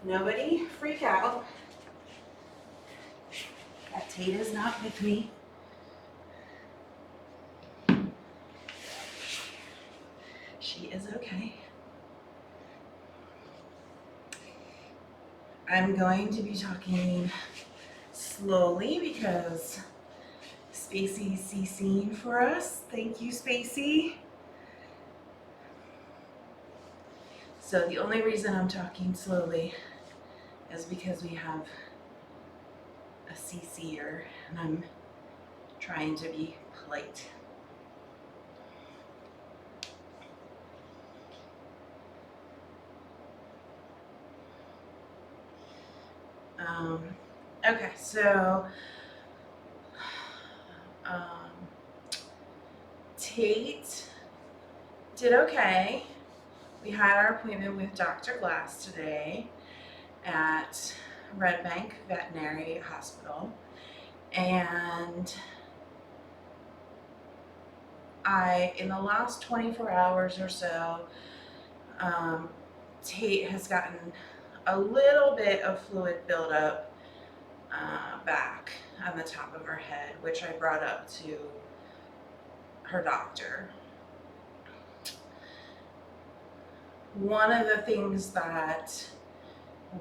Nobody freak out. That Tate is not with me. She is okay. I'm going to be talking slowly because Spacey's CCing for us. Thank you, Spacey. So the only reason I'm talking slowly is because we have a CC'er and I'm trying to be polite. Okay, so Tate did okay. We had our appointment with Dr. Glass today at Red Bank Veterinary Hospital, and in the last 24 hours or so, Tate has gotten a little bit of fluid buildup back on the top of her head, which I brought up to her doctor. One of the things that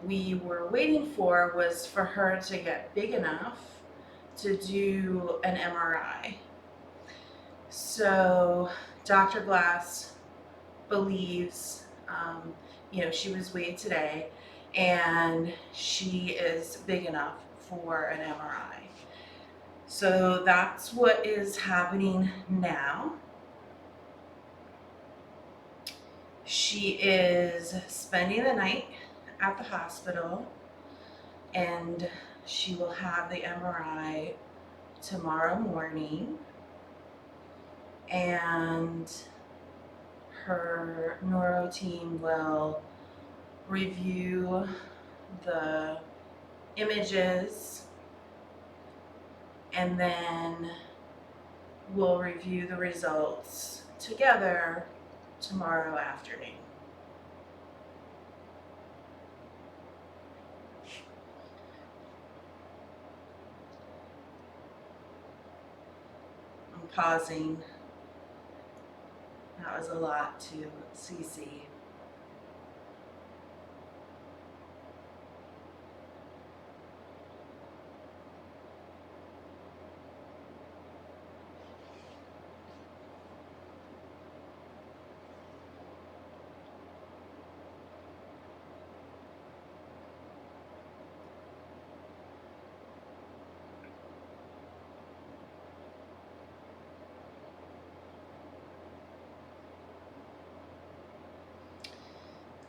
we were waiting for was for her to get big enough to do an MRI. So Dr. Glass believes, she was weighed today and she is big enough for an MRI. So that's what is happening now. She is spending the night at the hospital and she will have the MRI tomorrow morning, and her neuro team will review the images and then we'll review the results together tomorrow afternoon. I'm pausing. That was a lot to CC.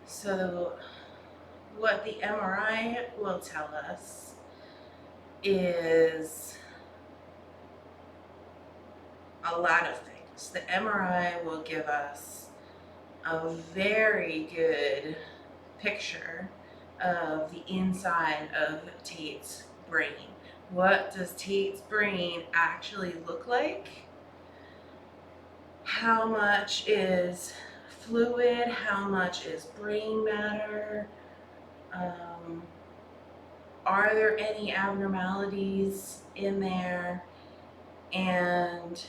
So what the MRI will tell us is a lot of things. The MRI will give us a very good picture of the inside of Tate's brain. What does Tate's brain actually look like? How much is fluid? How much is brain matter? Are there any abnormalities in there? And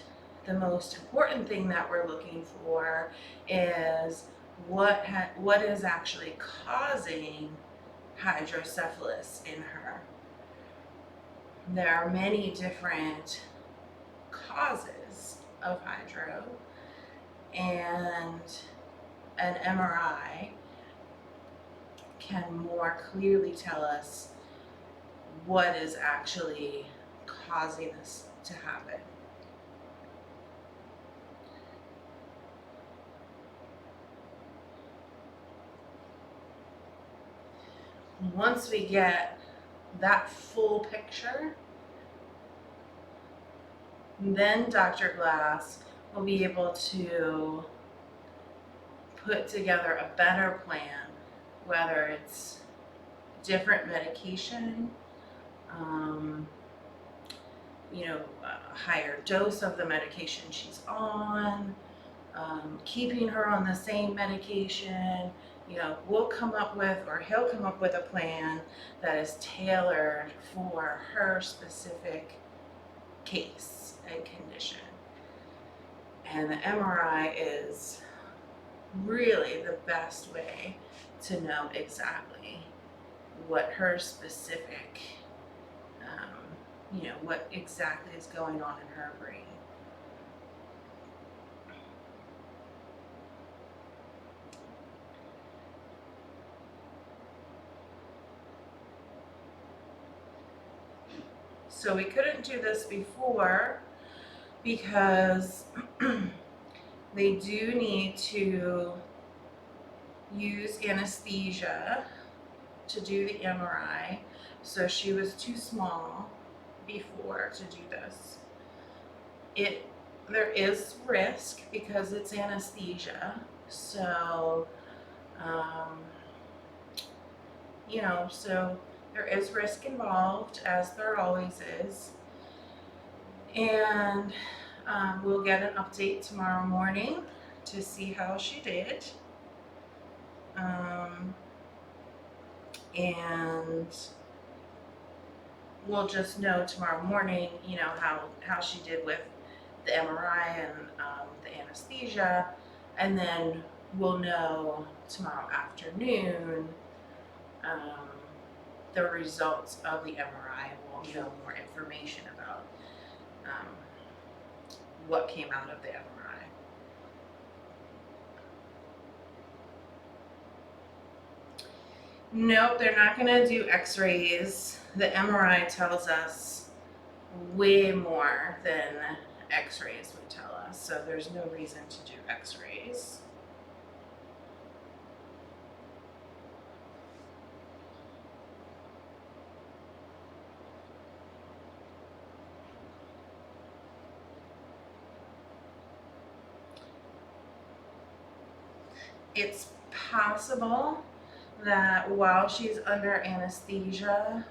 the most important thing that we're looking for is what is actually causing hydrocephalus in her. There are many different causes of hydro, and an MRI can more clearly tell us what is actually causing this to happen. Once we get that full picture, then Dr. Glass will be able to put together a better plan, whether it's different medication, a higher dose of the medication she's on, keeping her on the same medication, we'll come up with, or he'll come up with a plan that is tailored for her specific case and condition. And the MRI is really the best way to know exactly what her specific, what exactly is going on in her brain. So we couldn't do this before because they do need to use anesthesia to do the MRI. So she was too small before to do this. There is risk because it's anesthesia. So, so there is risk involved, as there always is. And we'll get an update tomorrow morning to see how she did. And we'll just know tomorrow morning, how she did with the MRI and the anesthesia. And then we'll know tomorrow afternoon the results of the MRI. We'll know more information about what came out of the MRI. Nope, they're not going to do x-rays. The MRI tells us way more than x-rays would tell us, so there's no reason to do x-rays. It's possible that while she's under anesthesia,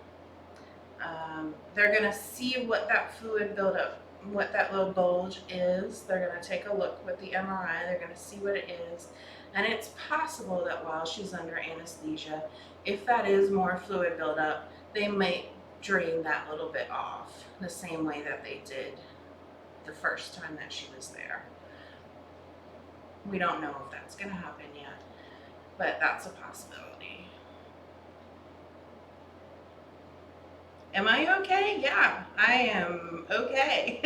they're going to see what that fluid buildup, what that little bulge is. They're going to take a look with the MRI. They're going to see what it is. And it's possible that while she's under anesthesia, if that is more fluid buildup, they might drain that little bit off the same way that they did the first time that she was there. We don't know if that's going to happen yet, but that's a possibility. Am I okay? Yeah, I am okay.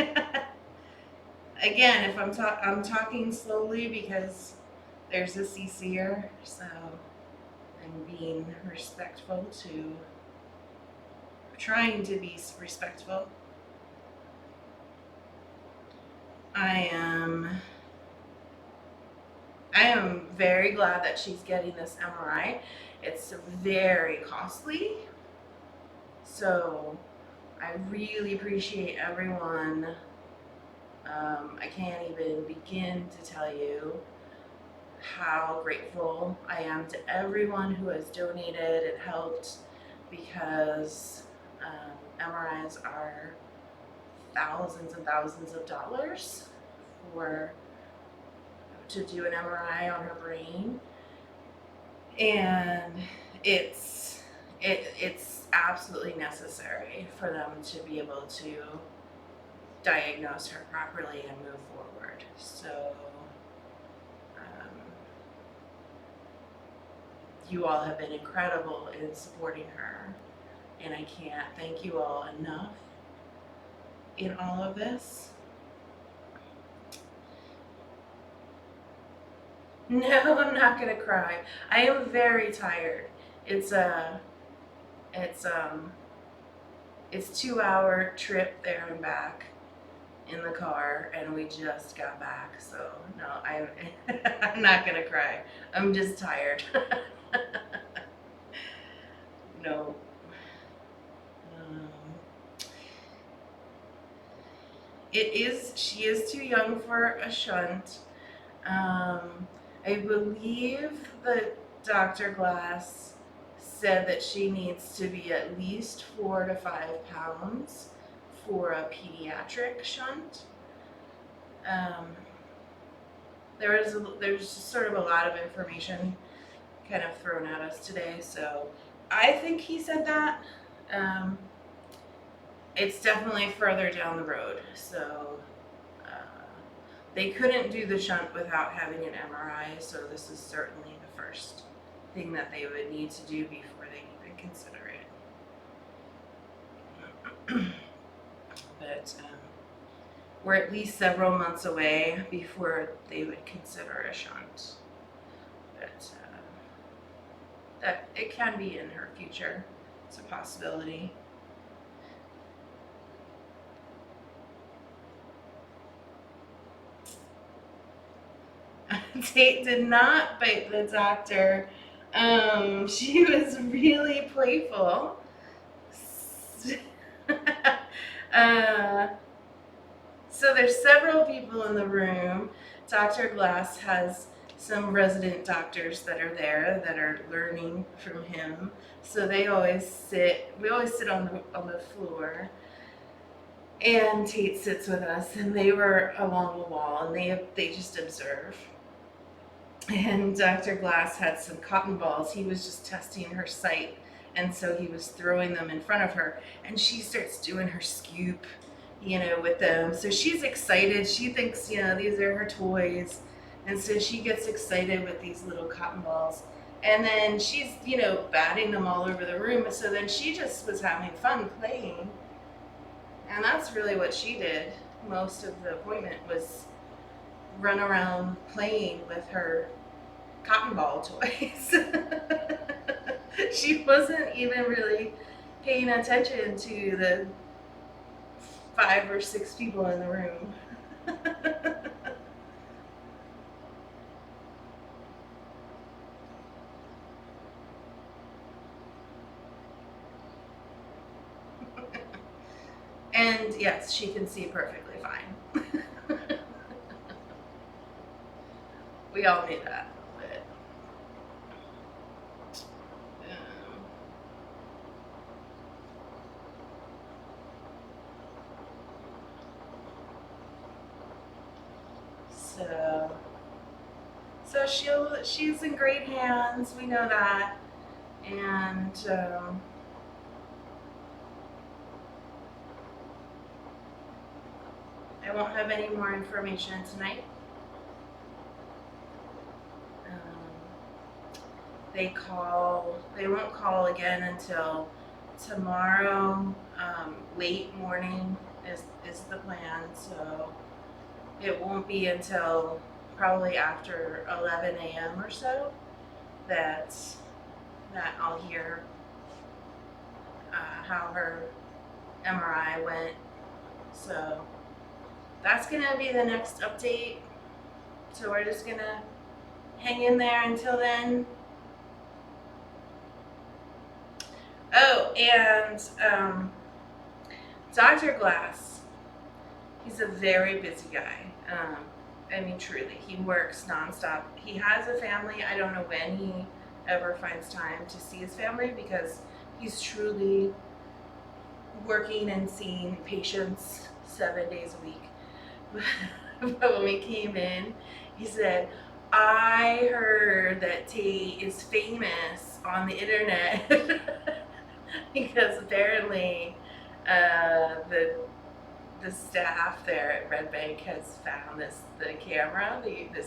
Again, if I'm talking slowly because there's a CC'er, so I'm being respectful trying to be respectful. I am very glad that she's getting this MRI. It's very costly. So I really appreciate everyone. I can't even begin to tell you how grateful I am to everyone who has donated and helped, because MRIs are thousands and thousands of dollars to do an MRI on her brain, and it's absolutely necessary for them to be able to diagnose her properly and move forward. So you all have been incredible in supporting her, and I can't thank you all enough in all of this. No, I'm not gonna cry. I am very tired. It's 2-hour trip there and back in the car, and we just got back. So no, I'm not gonna cry. I'm just tired. No. She is too young for a shunt. I believe the Dr. Glass said that she needs to be at least 4 to 5 pounds for a pediatric shunt. There's sort of a lot of information kind of thrown at us today. So I think he said that. It's definitely further down the road. So they couldn't do the shunt without having an MRI. So this is certainly the first thing that they would need to do before they even consider it. But we're at least several months away before they would consider a shunt. But that it can be in her future. It's a possibility. Tate did not bite the doctor. She was really playful. So there's several people in the room. Dr. Glass has some resident doctors that are there that are learning from him. So we always sit on the floor. And Tate sits with us, and they were along the wall, and they just observe. And Dr. Glass had some cotton balls. He was just testing her sight, and so he was throwing them in front of her, and she starts doing her scoop, with them. So she's excited. She thinks, these are her toys, and so she gets excited with these little cotton balls. And then she's, batting them all over the room. So then she just was having fun playing. And that's really what she did. Most of the appointment was run around playing with her cotton ball toys. She wasn't even really paying attention to the 5 or 6 people in the room. And yes, she can see perfectly fine. We all knew that. So she's in great hands. We know that, and I won't have any more information tonight. They won't call again until tomorrow. Late morning is the plan, so it won't be until probably after 11 a.m. or so that I'll hear how her MRI went. So that's gonna be the next update. So we're just gonna hang in there until then. Oh, and Dr. Glass, he's a very busy guy. Truly, he works nonstop. He has a family. I don't know when he ever finds time to see his family because he's truly working and seeing patients 7 days a week. But when we came in, he said, I heard that Tate is famous on the internet because apparently the staff there at Red Bank has found this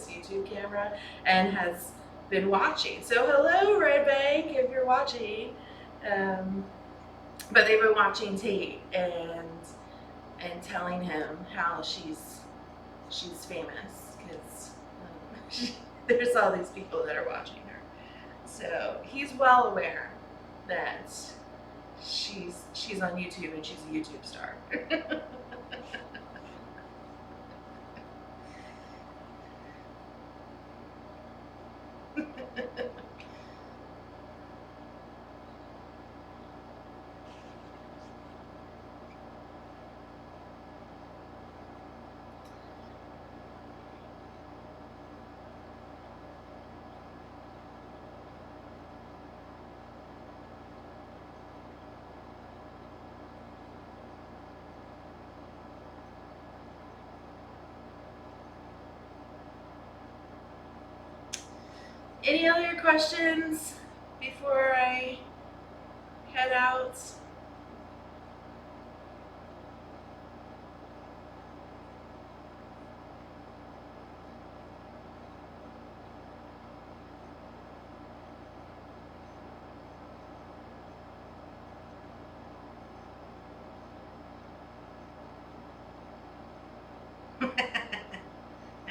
YouTube camera, and has been watching. So hello, Red Bank, if you're watching. But they've been watching Tate and telling him how she's famous because there's all these people that are watching her. So he's well aware that she's on YouTube and she's a YouTube star. Any other questions before I head out?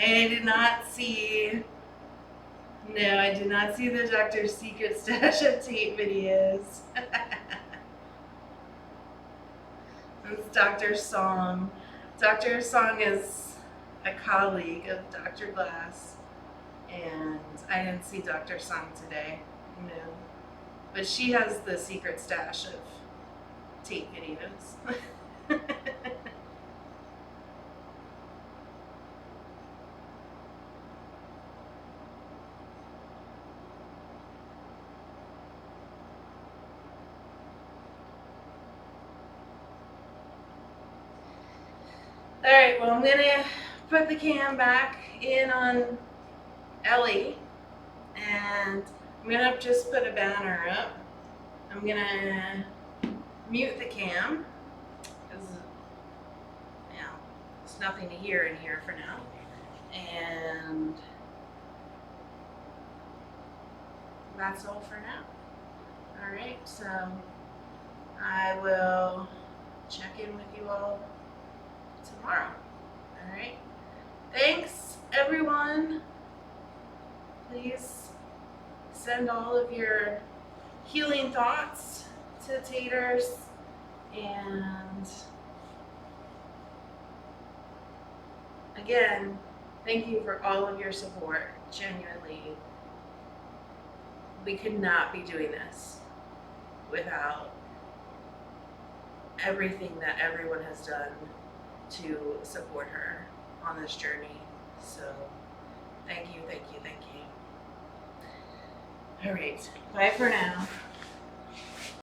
I did not see, no, I did not see the Doctor's Secret Stash of Tate videos. It's Dr. Song. Dr. Song is a colleague of Dr. Glass, and I didn't see Dr. Song today, no. But she has the secret stash of Tate videos. All right, well, I'm gonna put the cam back in on Ellie, and I'm gonna just put a banner up. I'm gonna mute the cam because there's nothing to hear in here for now, and that's all for now. All right, so I will check in with you all tomorrow. All right. Thanks, everyone. Please send all of your healing thoughts to Taters, and again, thank you for all of your support. Genuinely, we could not be doing this without everything that everyone has done to support her on this journey. So thank you, thank you, thank you. All right, bye for now.